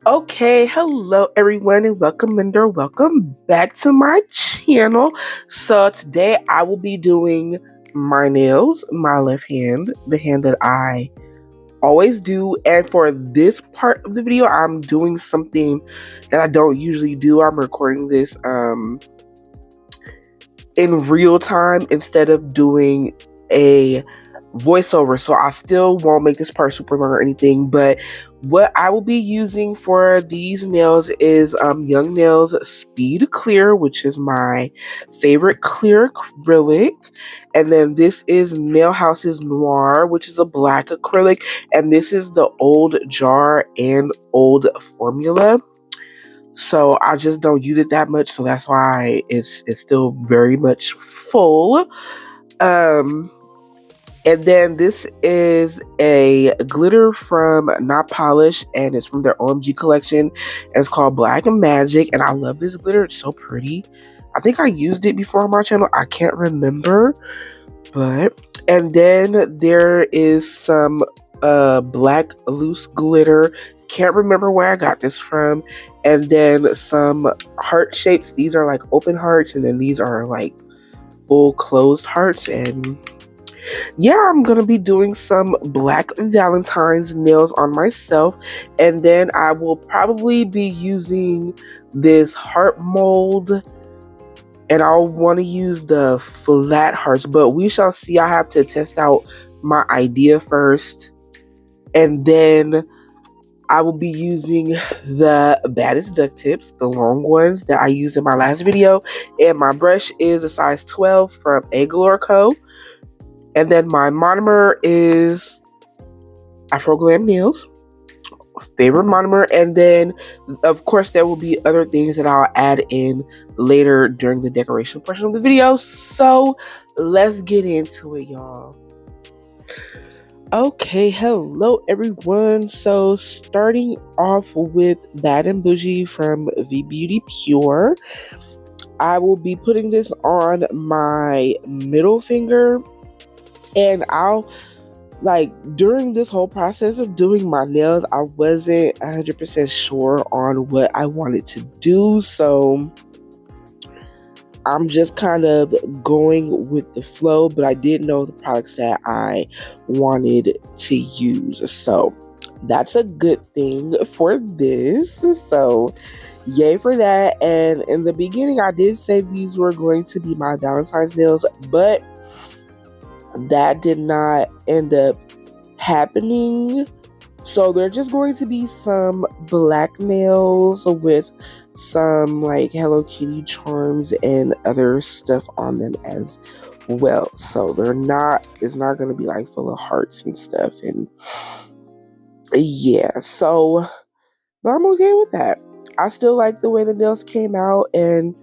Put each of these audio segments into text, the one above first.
Okay, hello everyone and welcome back to my channel. So today I will be doing my nails, my left hand, the hand that I always do. And for this part of the video, I'm doing something that I don't usually do. I'm recording this in real time instead of doing a voiceover, so I still won't make this part super long or anything. But what I will be using for these nails is Young Nails Speed Clear, which is my favorite clear acrylic. And then this is Nail House's Noir, which is a black acrylic. And this is the old jar and old formula. So I just don't use it that much, so that's why it's still very much full. Um, and then this is a glitter from Not Polish, and it's from their OMG collection. And it's called Black and Magic, and I love this glitter. It's so pretty. I think I used it before on my channel. I can't remember, but and then there is some black loose glitter. Can't remember where I got this from. And then some heart shapes. These are like open hearts, and then these are like full closed hearts. And yeah, I'm gonna be doing some black Valentine's nails on myself, and then I will probably be using this heart mold, and I'll want to use the flat hearts, but we shall see. I have to test out my idea first, and then I will be using the baddest duct tips, the long ones that I used in my last video, and my brush is a size 12 from Aglow Co. And then my monomer is Afro Glam Nails, favorite monomer. And then, of course, there will be other things that I'll add in later during the decoration portion of the video. So let's get into it, y'all. Okay, hello everyone. So starting off with Bad and Boujee from V Beauty Pure, I will be putting this on my middle finger. And during this whole process of doing my nails, I wasn't 100% sure on what I wanted to do. So I'm just kind of going with the flow, but I did know the products that I wanted to use. So that's a good thing for this. So yay for that. And in the beginning, I did say these were going to be my Valentine's nails, but that did not end up happening. So they're just going to be some black nails with some like Hello Kitty charms and other stuff on them as well. So it's not going to be like full of hearts and stuff. And yeah, so I'm okay with that. I still like the way the nails came out, and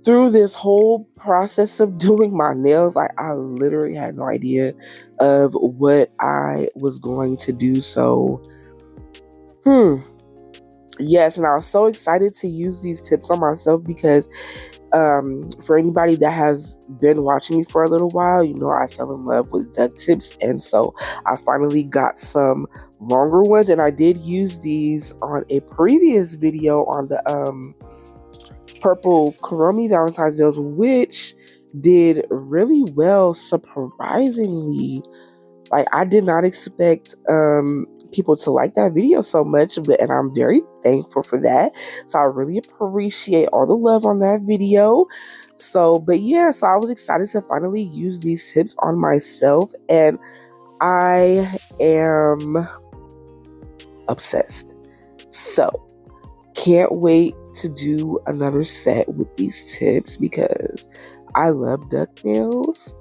through this whole process of doing my nails, I literally had no idea of what I was going to do. So, yes, and I was so excited to use these tips on myself because for anybody that has been watching me for a little while, you know I fell in love with duct tips, and so I finally got some longer ones, and I did use these on a previous video on the purple Kuromi Valentine's nails, which did really well, surprisingly. Like, I did not expect people to like that video so much, and I'm very thankful for that. So I really appreciate all the love on that video. So, but yeah, so I was excited to finally use these tips on myself, and I am obsessed. So can't wait to do another set with these tips because I love duck nails,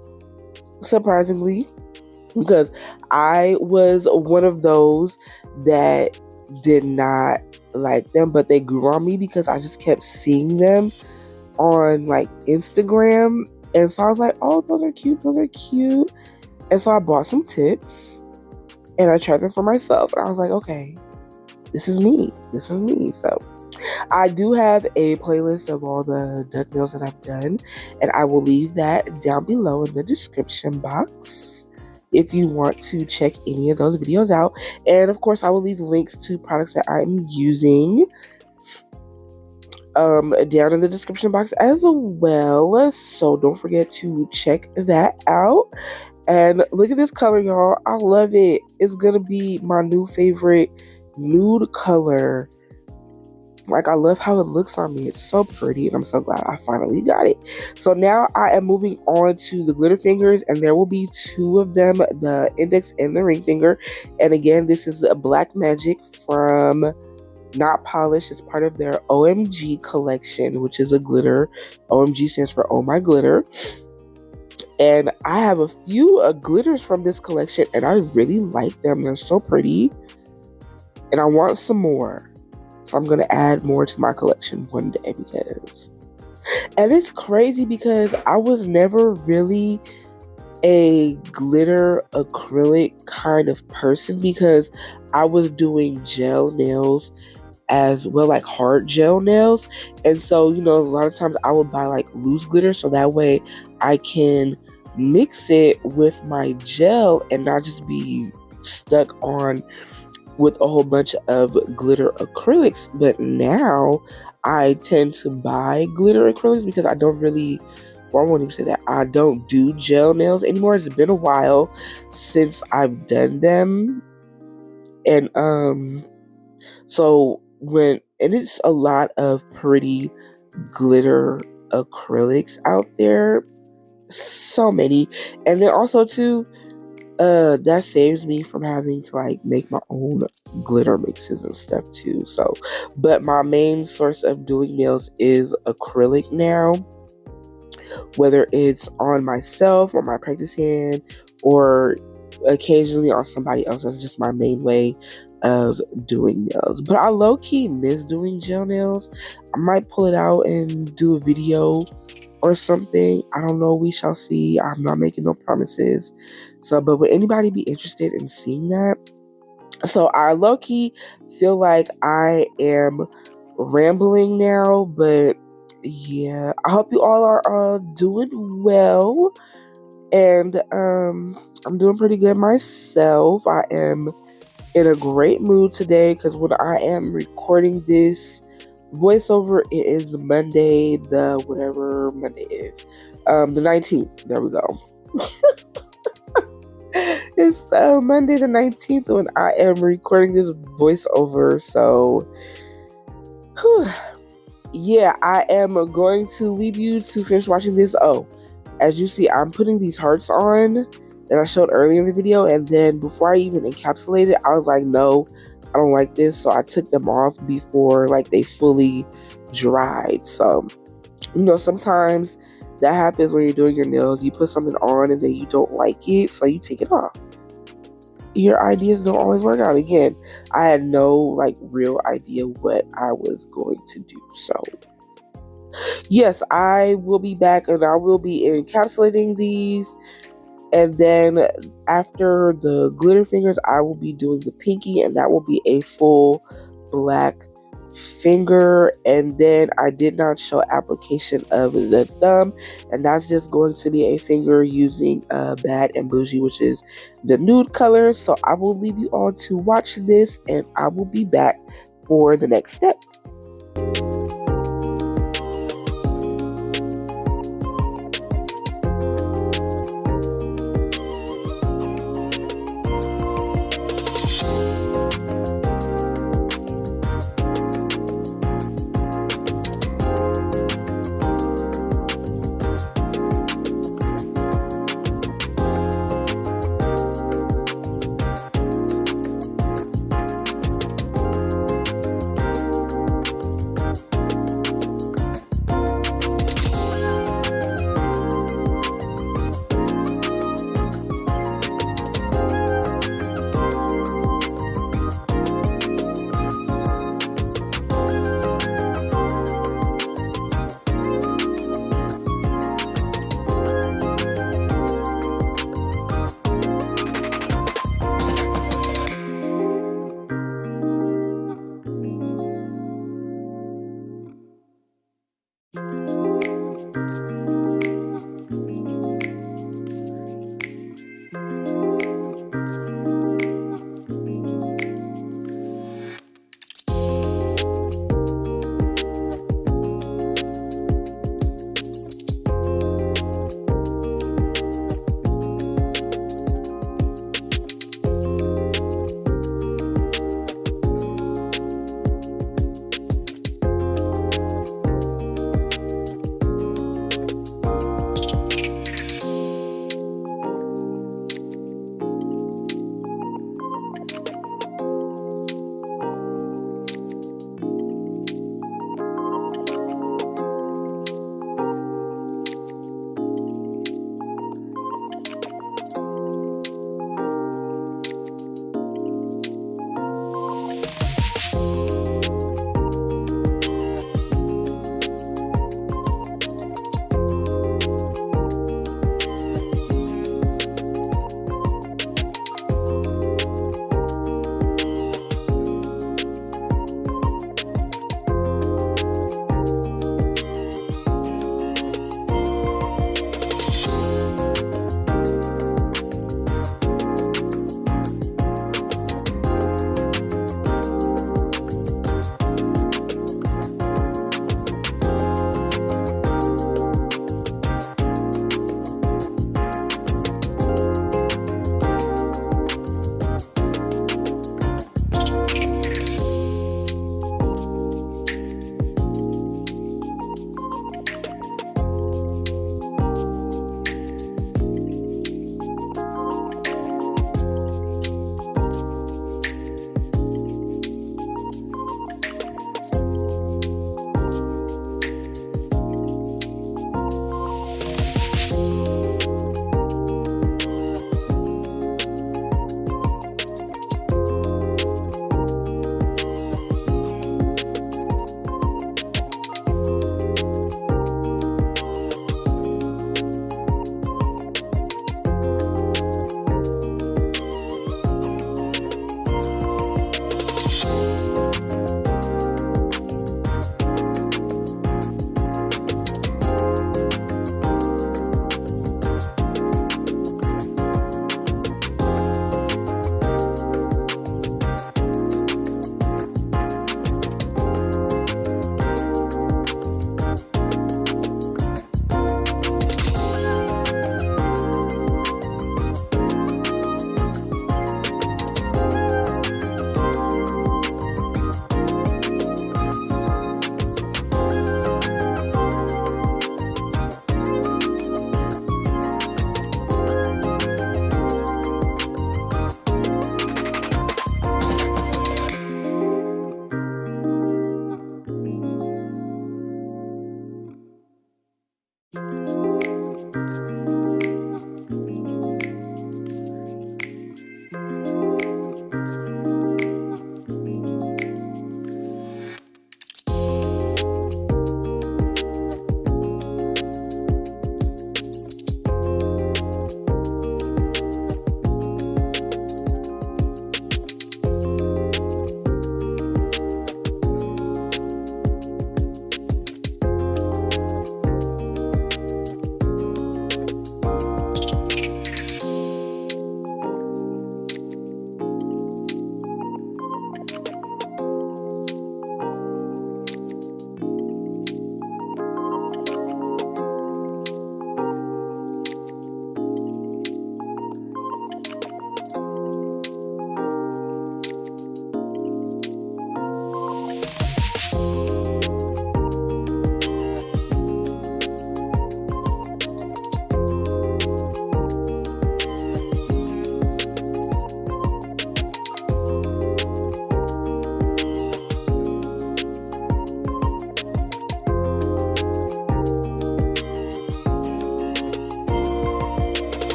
surprisingly, because I was one of those that did not like them, but they grew on me because I just kept seeing them on like Instagram, and so I was like, oh, those are cute, and so I bought some tips and I tried them for myself, and I was like, okay, this is me. So I do have a playlist of all the duck nails that I've done, and I will leave that down below in the description box. if you want to check any of those videos out. And of course, I will leave links to products that I'm using down in the description box as well. So don't forget to check that out. And look at this color, y'all. I love it. It's gonna be my new favorite nude color. Like, I love how it looks on me. It's so pretty, and I'm so glad I finally got it. So now I am moving on to the glitter fingers, and there will be two of them, the index and the ring finger. And again, this is a Black Magic from Not Polished. It's part of their OMG collection, which is a glitter. OMG stands for Oh My Glitter. And I have a few glitters from this collection, and I really like them. They're so pretty, and I want some more. So I'm going to add more to my collection one day because... And it's crazy because I was never really a glitter acrylic kind of person because I was doing gel nails as well, like hard gel nails. And so, you know, a lot of times I would buy like loose glitter so that way I can mix it with my gel and not just be stuck on with a whole bunch of glitter acrylics. But now I tend to buy glitter acrylics because I don't really, well, I won't even say that, I don't do gel nails anymore. It's been a while since I've done them. And so and it's a lot of pretty glitter acrylics out there, so many. And then also too, that saves me from having to like make my own glitter mixes and stuff too. So, but my main source of doing nails is acrylic now, whether it's on myself or my practice hand or occasionally on somebody else. That's just my main way of doing nails. But I low-key miss doing gel nails. I might pull it out and do a video or something. I don't know. We shall see. I'm not making no promises. So, but would anybody be interested in seeing that? So I low-key feel like I am rambling now, but yeah, I hope you all are doing well. And I'm doing pretty good myself. I am in a great mood today because when I am recording this voiceover, it is Monday, the whatever Monday is, the 19th. There we go. It's Monday the 19th when I am recording this voiceover. So yeah, I am going to leave you to finish watching this. Oh, as you see, I'm putting these hearts on that I showed earlier in the video, and then before I even encapsulated, I was like, no, I don't like this. So I took them off before like they fully dried. So, you know, sometimes that happens when you're doing your nails. You put something on and then you don't like it, so you take it off. Your ideas don't always work out. Again, I had no like real idea what I was going to do. So yes, I will be back and I will be encapsulating these. And then after the glitter fingers, I will be doing the pinky, and that will be a full black finger. And then I did not show application of the thumb, and that's just going to be a finger using Bad and Boujee, which is the nude color. So I will leave you all to watch this, and I will be back for the next step.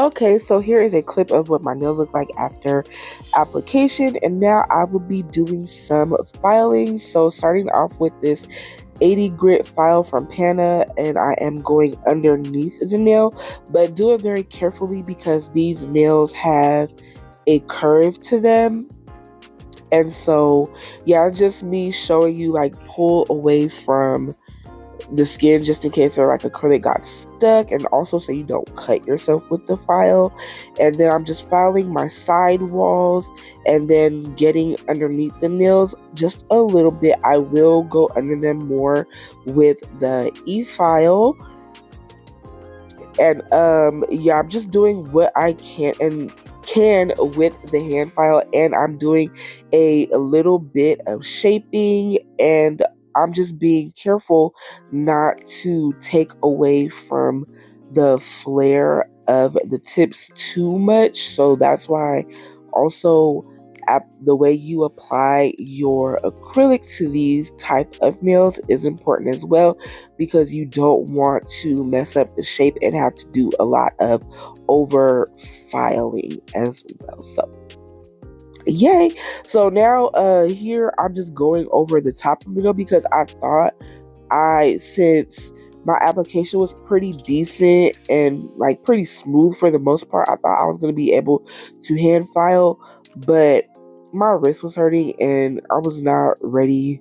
Okay, so here is a clip of what my nails look like after application, and now I will be doing some filing. So starting off with this 80 grit file from Pana, and I am going underneath the nail, but do it very carefully because these nails have a curve to them. And so yeah, just me showing you like pull away from the skin just in case like acrylic got stuck, and also so you don't cut yourself with the file. And then I'm just filing my side walls and then getting underneath the nails just a little bit. I will go under them more with the e-file. And yeah, I'm just doing what I can with the hand file, and I'm doing a little bit of shaping, and I'm just being careful not to take away from the flare of the tips too much. So that's why also the way you apply your acrylic to these type of nails is important as well, because you don't want to mess up the shape and have to do a lot of over filing as well. So yay. So now here I'm just going over the top of the nail because I thought since my application was pretty decent and like pretty smooth for the most part, I thought I was going to be able to hand file, but my wrist was hurting and I was not ready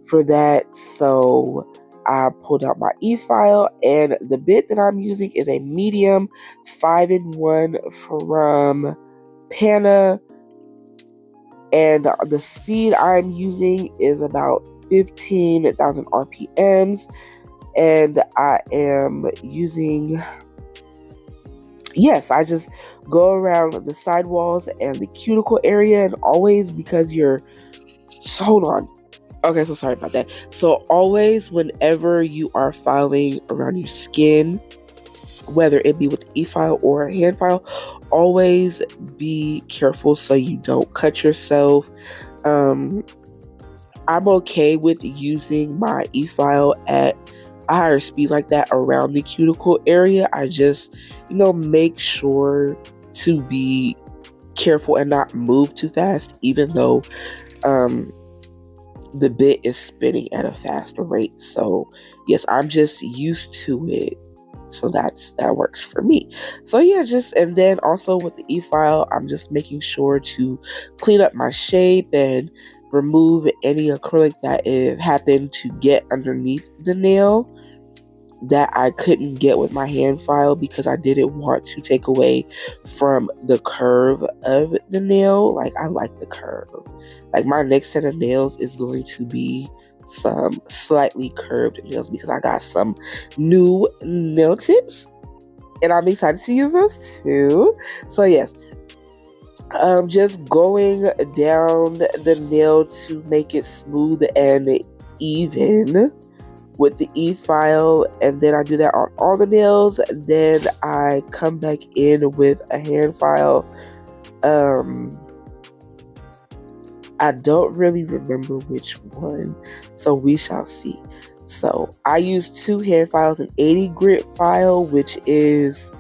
for that. So I pulled out my e-file, and the bit that I'm using is a medium 5-in-1 from Pana, and the speed I'm using is about 15,000 RPMs. And I am using, yes, I just go around the sidewalls and the cuticle area, and always because hold on. Okay, so sorry about that. So always whenever you are filing around your skin, whether it be with e-file or a hand file, always be careful so you don't cut yourself. I'm okay with using my e-file at a higher speed like that around the cuticle area. I just, make sure to be careful and not move too fast, even though the bit is spinning at a faster rate. So yes, I'm just used to it. So that works for me. So yeah, and then also with the e-file, I'm just making sure to clean up my shape and remove any acrylic that it happened to get underneath the nail that I couldn't get with my hand file, because I didn't want to take away from the curve of the nail. Like, I like the curve. Like, my next set of nails is going to be some slightly curved nails because I got some new nail tips and I'm excited to use those too. So yes, just going down the nail to make it smooth and even with the e-file, and then I do that on all the nails. Then I come back in with a hand file. I don't really remember which one, so we shall see. So I use 2 hand files, an 80 grit file, which is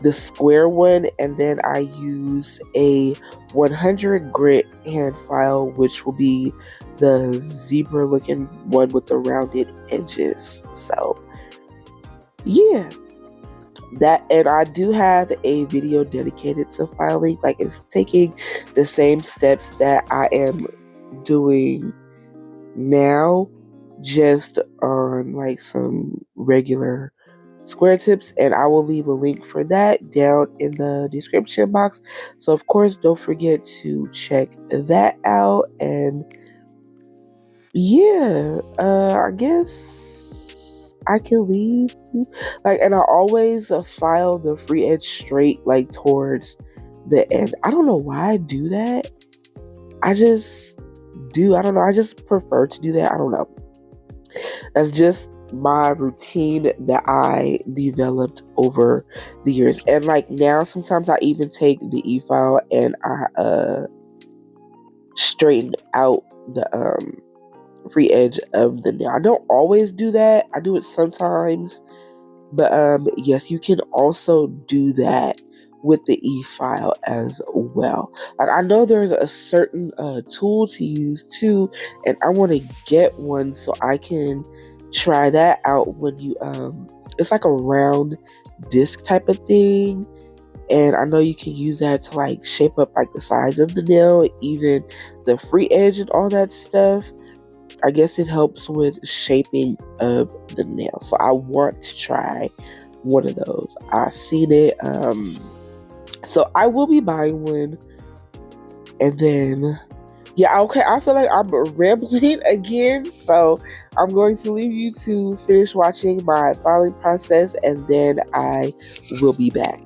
the square one, and then I use a 100 grit hand file, which will be the zebra looking one with the rounded edges. So yeah, and I do have a video dedicated to filing. Like, it's taking the same steps that I am doing now, just on like some regular square tips, and I will leave a link for that down in the description box. So of course, don't forget to check that out. And yeah, I guess I can leave. Like, and I always file the free edge straight, like towards the end. I don't know why I do that. I don't know. I just prefer to do that. I don't know. That's just my routine that I developed over the years. And like now, sometimes I even take the e-file and I straighten out the free edge of the nail. I don't always do that. I do it sometimes. But yes, you can also do that with the e-file as well. Like, I know there's a certain tool to use too, and I want to get one so I can try that out when you it's like a round disc type of thing, and I know you can use that to like shape up like the size of the nail, even the free edge and all that stuff. I guess it helps with shaping of the nail. So I want to try one of those. I've seen it. So I will be buying one. And then, yeah, okay, I feel like I'm rambling again. So I'm going to leave you to finish watching my filing process, and then I will be back.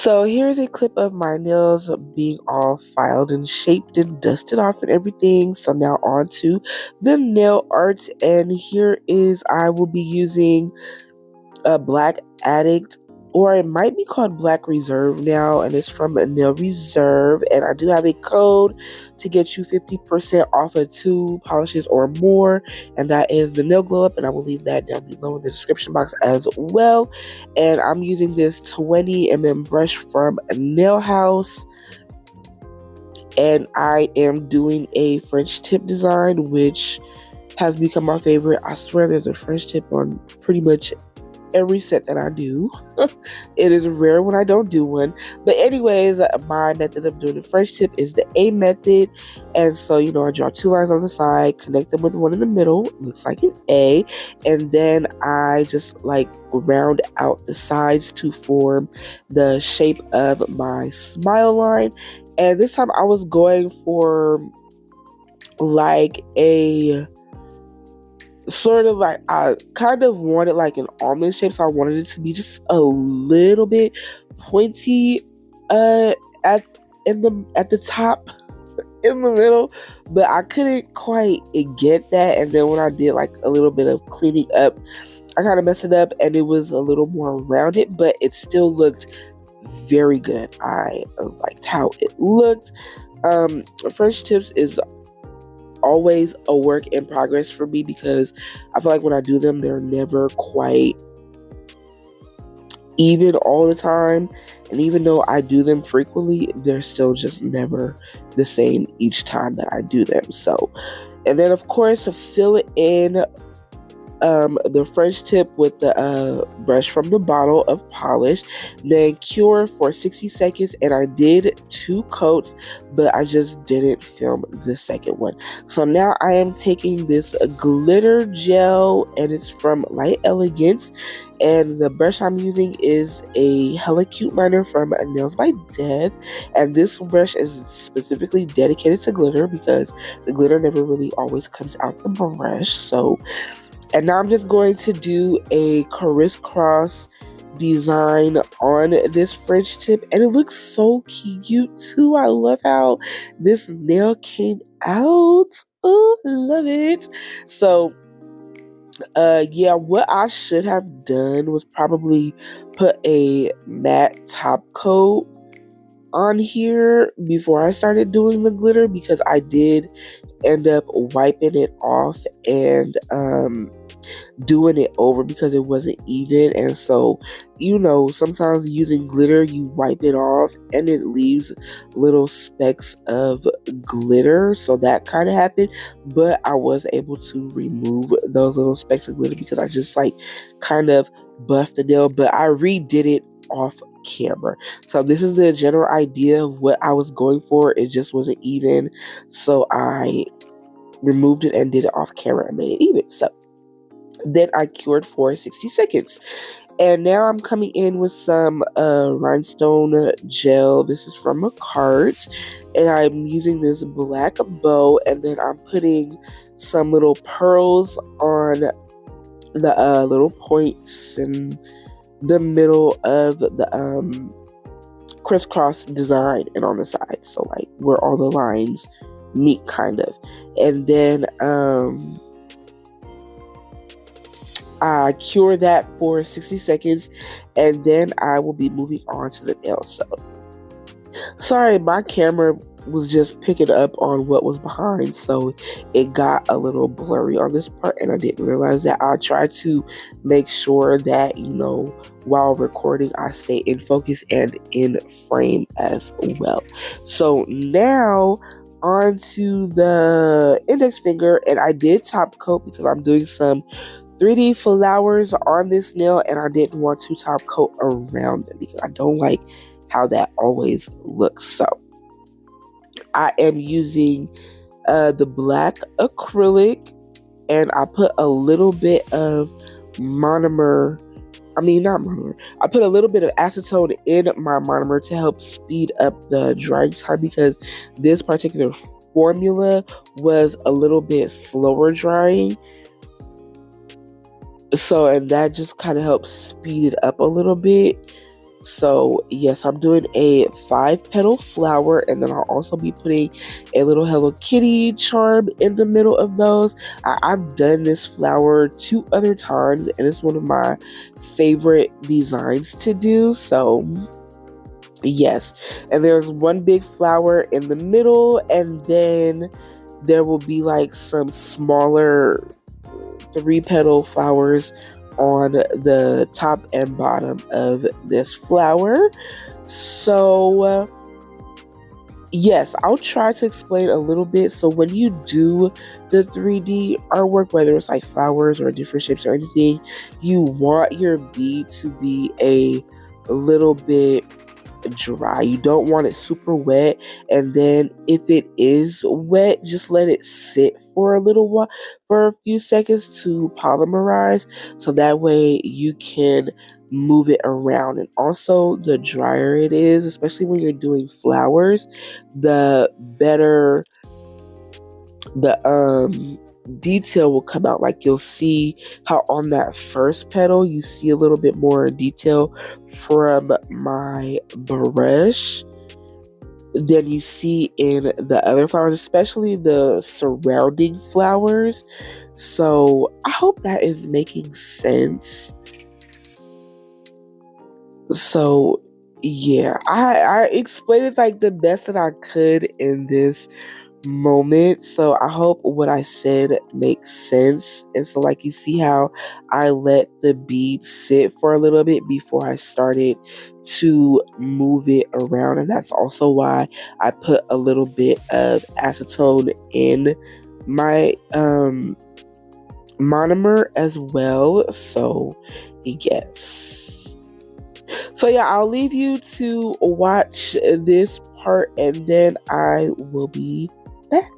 So here's a clip of my nails being all filed and shaped and dusted off and everything. So now on to the nail art, and here is, I will be using a Black Addict, or it might be called Black Reserve now, and it's from Nail Reserve, and I do have a code to get you 50% off of 2 polishes or more, and that is the Nail Glow Up, and I will leave that down below in the description box as well. And I'm using this 20mm brush from Nail House, and I am doing a French tip design, which has become my favorite. I swear there's a French tip on pretty much every set that I do. It is rare when I don't do one. But anyways, my method of doing the French tip is the A method. And so, I draw 2 lines on the side, connect them with one in the middle, looks like an A. And then I just like round out the sides to form the shape of my smile line. And this time I was going for like a sort of like, I kind of wanted like an almond shape, so I wanted it to be just a little bit pointy at the top in the middle, but I couldn't quite get that. And then when I did like a little bit of cleaning up, I kind of messed it up and it was a little more rounded, but it still looked very good. I liked how it looked. French tips is always a work in progress for me, because I feel like when I do them, they're never quite even all the time. And even though I do them frequently, they're still just never the same each time that I do them. So, and then of course, to fill it in, the French tip with the brush from the bottle of polish, then cure for 60 seconds, and I did 2 coats, but I just didn't film the second one. So now I am taking this glitter gel, and it's from Light Elegance, and the brush I'm using is a Hella Cute liner from Nails by Death, and this brush is specifically dedicated to glitter because the glitter never really always comes out the brush. So, and now I'm just going to do a crisscross design on this French tip, and it looks so cute too. I love how this nail came out. Oh, I love it. So, yeah, what I should have done was probably put a matte top coat on here before I started doing the glitter, because I did end up wiping it off and doing it over because it wasn't even. And so, sometimes using glitter, you wipe it off and it leaves little specks of glitter. So that kind of happened, but I was able to remove those little specks of glitter because I just like kind of buffed the nail, but I redid it off camera. So this is the general idea of what I was going for. It just wasn't even, so I removed it and did it off camera and made it even. So then I cured for 60 seconds. And now I'm coming in with some rhinestone gel. This is from a cart, and I'm using this black bow, and then I'm putting some little pearls on the little points in the middle of the crisscross design and on the side, so like where all the lines meet, kind of. And then I cure that for 60 seconds, and then I will be moving on to the nail. So sorry, my camera was just picking up on what was behind, so it got a little blurry on this part, and I didn't realize that. I tried to make sure that, while recording, I stay in focus and in frame as well. So now on to the index finger, and I did top coat because I'm doing some 3D flowers on this nail, and I didn't want to top coat around them because I don't like how that always looks. So I am using the black acrylic, and I put a little bit of monomer. I mean, not monomer. I put a little bit of acetone in my monomer to help speed up the drying time, because this particular formula was a little bit slower drying. So, and that just kind of helps speed it up a little bit. So yes, I'm doing a 5-petal flower, and then I'll also be putting a little Hello Kitty charm in the middle of those. I've done this flower 2 other times, and it's one of my favorite designs to do. So yes, and there's one big flower in the middle, and then there will be like some smaller 3-petal flowers on the top and bottom of this flower. So yes, I'll try to explain a little bit. So when you do the 3D artwork, whether it's like flowers or different shapes or anything, you want your bead to be a little bit dry. You don't want it super wet, and then if it is wet, just let it sit for a little while, for a few seconds to polymerize, so that way you can move it around. And also, the drier it is, especially when you're doing flowers, the better the detail will come out. Like, you'll see how on that first petal you see a little bit more detail from my brush than you see in the other flowers, especially the surrounding flowers. So I hope that is making sense. So yeah, I explained it like the best that I could in this moment. So I hope what I said makes sense. And so, like, you see how I let the bead sit for a little bit before I started to move it around, and that's also why I put a little bit of acetone in my monomer as well. So yes. So yeah, I'll leave you to watch this part, and then I will be back.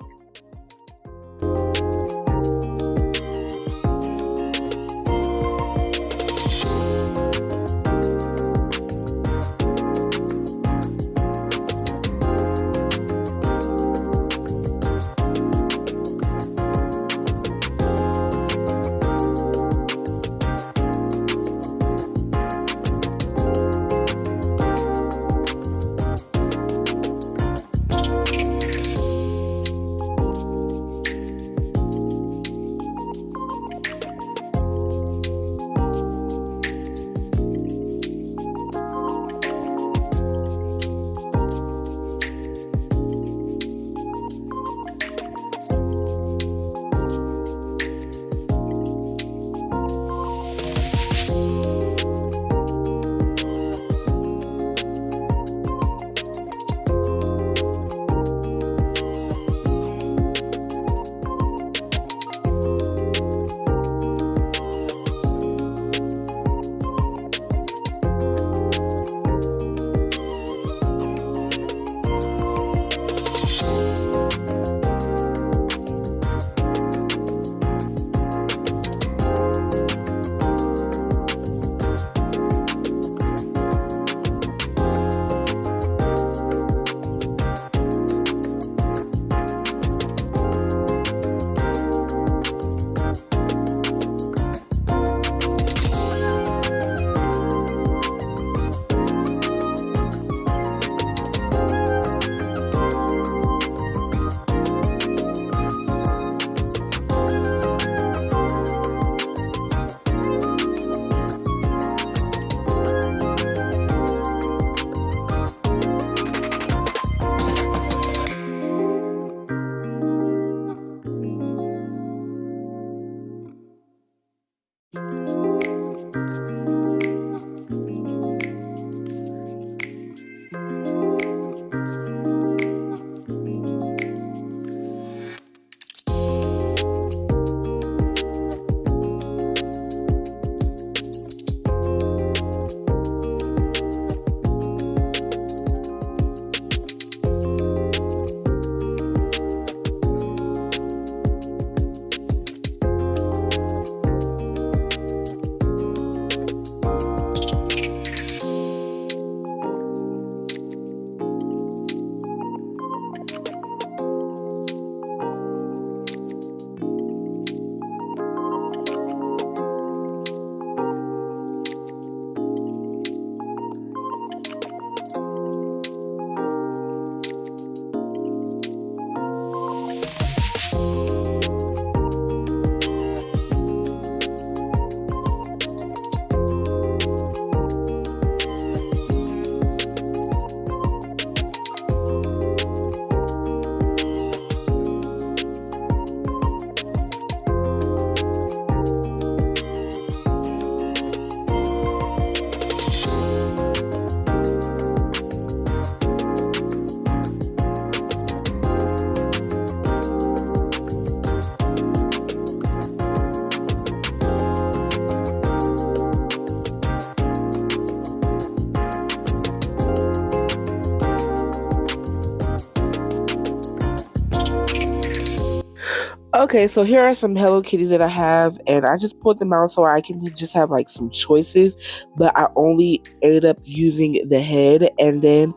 Okay, so here are some Hello Kitties that I have, and I just pulled them out so I can just have like some choices, but I only ended up using the head, and then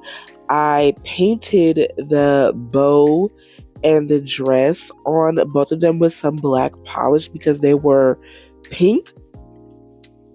I painted the bow and the dress on both of them with some black polish because they were pink.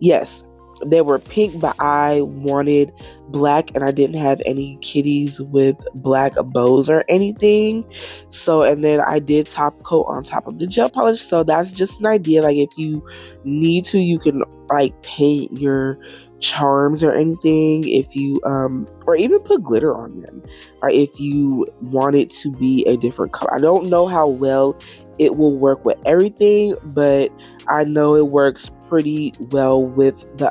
Yes, they were pink, but I wanted black and I didn't have any kitties with black bows or anything. So, and then I did top coat on top of the gel polish. So that's just an idea. Like, if you need to, you can like paint your charms or anything if you or even put glitter on them, or if you want it to be a different color. I don't know how well it will work with everything, but I know it works pretty well with the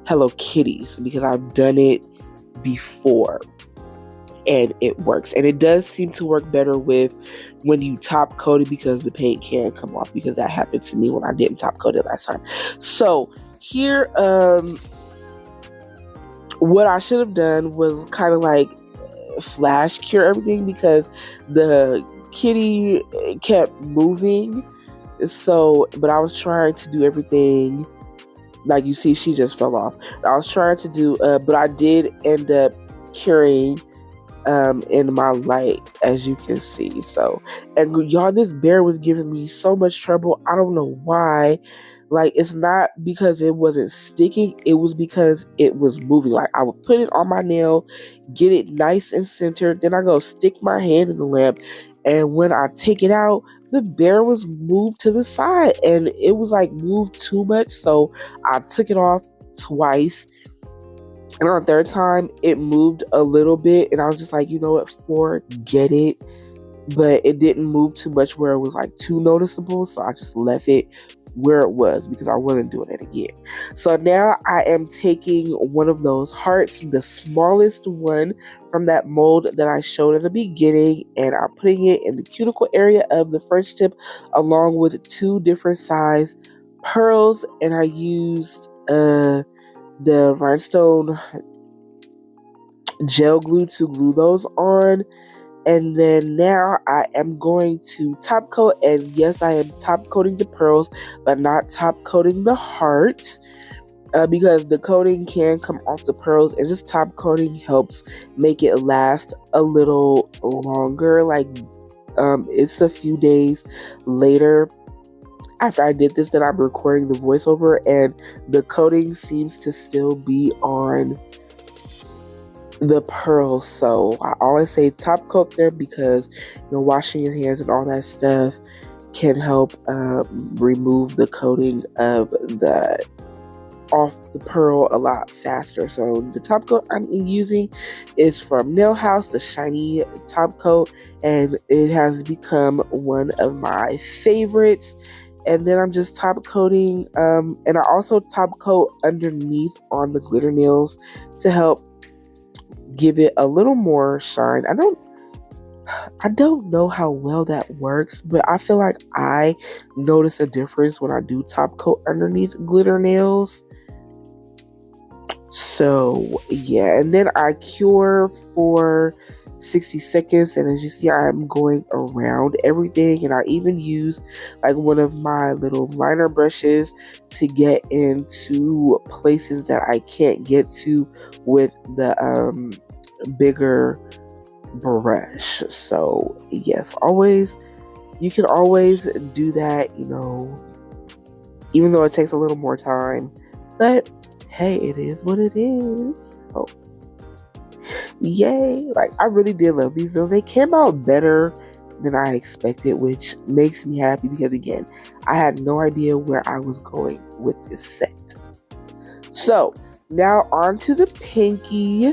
Hello Kitties because I've done it before and it works. And it does seem to work better with when you top coat it because the paint can come off, because that happened to me when I didn't top coat it last time. So here, what I should have done was kind of like flash cure everything because the kitty kept moving. So, but I was trying to do everything. Like you see, she just fell off. I was trying to do, but I did end up curing in my light, as you can see. So, and y'all, this bear was giving me so much trouble. I don't know why. Like, it's not because it wasn't sticking, it was because it was moving. Like, I would put it on my nail, get it nice and centered, then I go stick my hand in the lamp, and when I take it out, the bear was moved to the side, and it was like moved too much. So I took it off twice, and on the third time, it moved a little bit, and I was just like, you know what, forget it. But it didn't move too much where it was like too noticeable, so I just left it where it was because I wasn't doing it again. So now I am taking one of those hearts, the smallest one from that mold that I showed in the beginning, and I'm putting it in the cuticle area of the French tip along with two different size pearls, and I used the rhinestone gel glue to glue those on. And then now I am going to top coat, and yes, I am top coating the pearls, but not top coating the heart, because the coating can come off the pearls, and just top coating helps make it last a little longer. Like, it's a few days later after I did this that I'm recording the voiceover, and the coating seems to still be on the pearls. So I always say top coat them because, you know, washing your hands and all that stuff can help remove the coating of the off the pearl a lot faster. So the top coat I'm using is from Nail House, the shiny top coat, and it has become one of my favorites. And then I'm just top coating, and I also top coat underneath on the glitter nails to help give it a little more shine. I don't know how well that works, but I feel like I notice a difference when I do top coat underneath glitter nails. So yeah, and then I cure for 60 seconds, and as you see, I'm going around everything, and I even use like one of my little liner brushes to get into places that I can't get to with the bigger brush. So yes, you can always do that, you know, even though it takes a little more time, but hey, it is what it is. Oh, yay. Like, I really did love these nails. They came out better than I expected, which makes me happy because, again, I had no idea where I was going with this set. So now on to the pinky.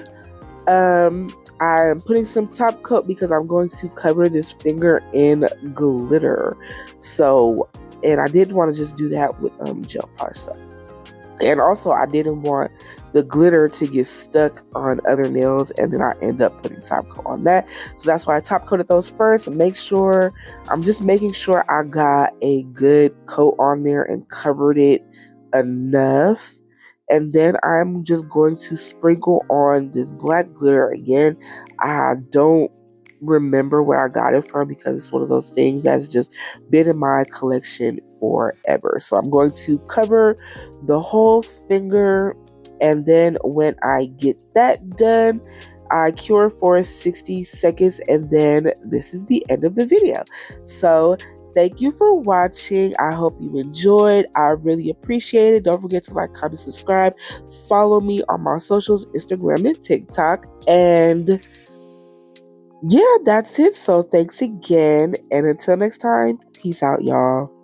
I'm putting some top coat because I'm going to cover this finger in glitter. So, and I didn't want to just do that with gel polish stuff. And also, I didn't want the glitter to get stuck on other nails, and then I end up putting top coat on that. So that's why I top coated those first. I'm just making sure I got a good coat on there and covered it enough. And then I'm just going to sprinkle on this black glitter again. I don't remember where I got it from because it's one of those things that's just been in my collection forever. So I'm going to cover the whole finger, and then when I get that done, I cure for 60 seconds, and then this is the end of the video. So thank you for watching. I hope you enjoyed. I really appreciate it. Don't forget to like, comment, subscribe. Follow me on my socials, Instagram and TikTok. And yeah, that's it. So thanks again. And until next time, peace out, y'all.